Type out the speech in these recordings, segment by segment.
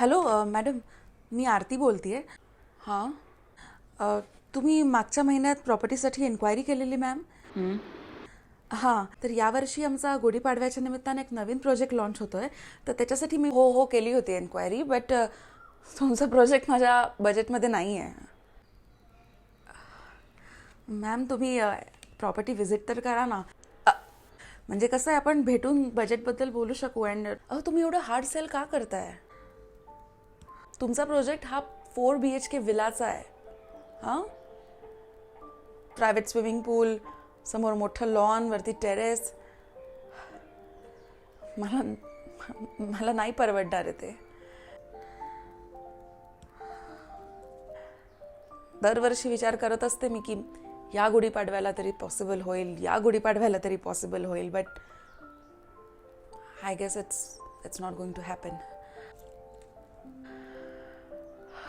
Hello madam, मी आरती बोलते आहे. हां, तुम्ही मागच्या महिन्यात प्रॉपर्टीसाठी एन्क्वायरी केलेली मॅम. हां, तर यावर्षी आमचा गुढीपाडव्याच्या निमित्ताने एक नवीन प्रोजेक्ट लॉन्च होतो आहे, तर त्याच्यासाठी मी हो केली होती एन्क्वायरी. बट तुमचा प्रोजेक्ट माझ्या बजेटमध्ये नाही आहे. मॅम तुम्ही प्रॉपर्टी व्हिजिट तर करा ना. म्हणजे कसं आहे, आपण भेटून बजेटबद्दल बोलू शकू. अँड तुम्ही एवढं हार्ड सेल का करताय? तुमचा प्रोजेक्ट हा 4 BHK विलाचा आहे. हां, प्रायव्हेट स्विमिंग पूल, समोर मोठं लॉन, वरती टेरेस. मला मला नाही परवडणार आहे ते. दरवर्षी विचार करत असते मी की या गुढीपाडव्याला तरी पॉसिबल होईल, या गुढीपाडव्याला तरी पॉसिबल होईल. But I guess it's not going to happen.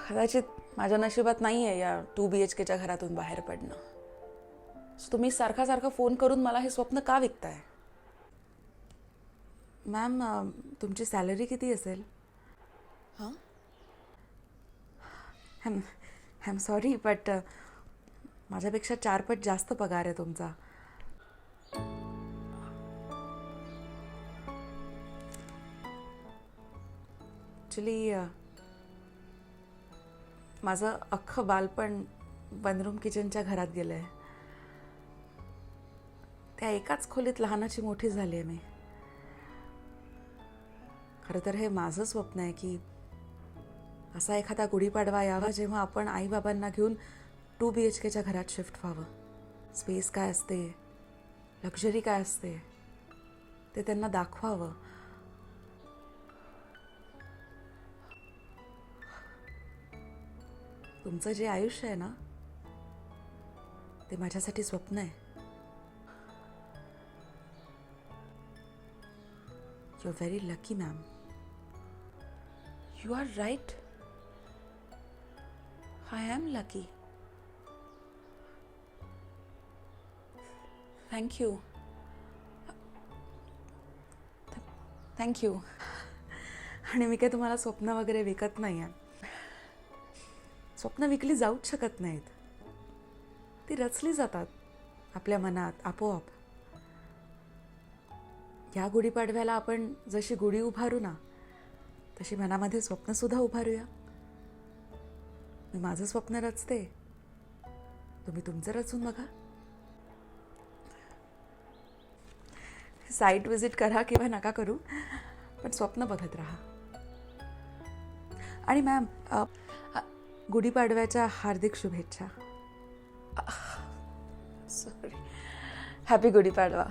कदाचित माझ्या नशिबात नाही आहे या 2 BHKच्या घरातून बाहेर पडणं. तुम्ही सारखा फोन करून मला हे स्वप्न का विकताय? मॅम, तुमची सॅलरी किती असेल? हां, आय एम सॉरी, बट माझ्यापेक्षा 4 पट जास्त पगार आहे तुमचा. ॲक्च्युली माझं अख्खं बालपण वनरूम किचनच्या घरात गेलं आहे. त्या एकाच खोलीत लहानाची मोठी झाली आहे मी. खरं तर हे माझं स्वप्न आहे की असा एखादा गुढीपाडवा यावा जेव्हा आपण आईबाबांना घेऊन 2 BHKच्या घरात शिफ्ट व्हावं. स्पेस काय असते, लक्झरी काय असते, ते त्यांना दाखवावं. तुमचं जे आयुष्य आहे ना, ते माझ्यासाठी स्वप्न आहे. You are very lucky ma'am. You are right. I am lucky. Thank you. Thank you. आणि मी काय तुम्हाला स्वप्न वगैरे विकत नाही आहे. स्वप्न विकली जाऊच शकत नाहीत. ती रचली जातात आपल्या मनात आपोआप. या गुढीपाडव्याला आपण जशी गुढी उभारू ना, तशी मनामध्ये स्वप्नसुद्धा उभारूया. मी माझं स्वप्न रचते, तुम्ही तुमचं रचून बघा. साईट व्हिजिट करा किंवा नका करू, पण स्वप्न बघत राहा. आणि मॅम, गुढीपाडव्याच्या हार्दिक शुभेच्छा. सॉरी. हॅपी गुढीपाडवा.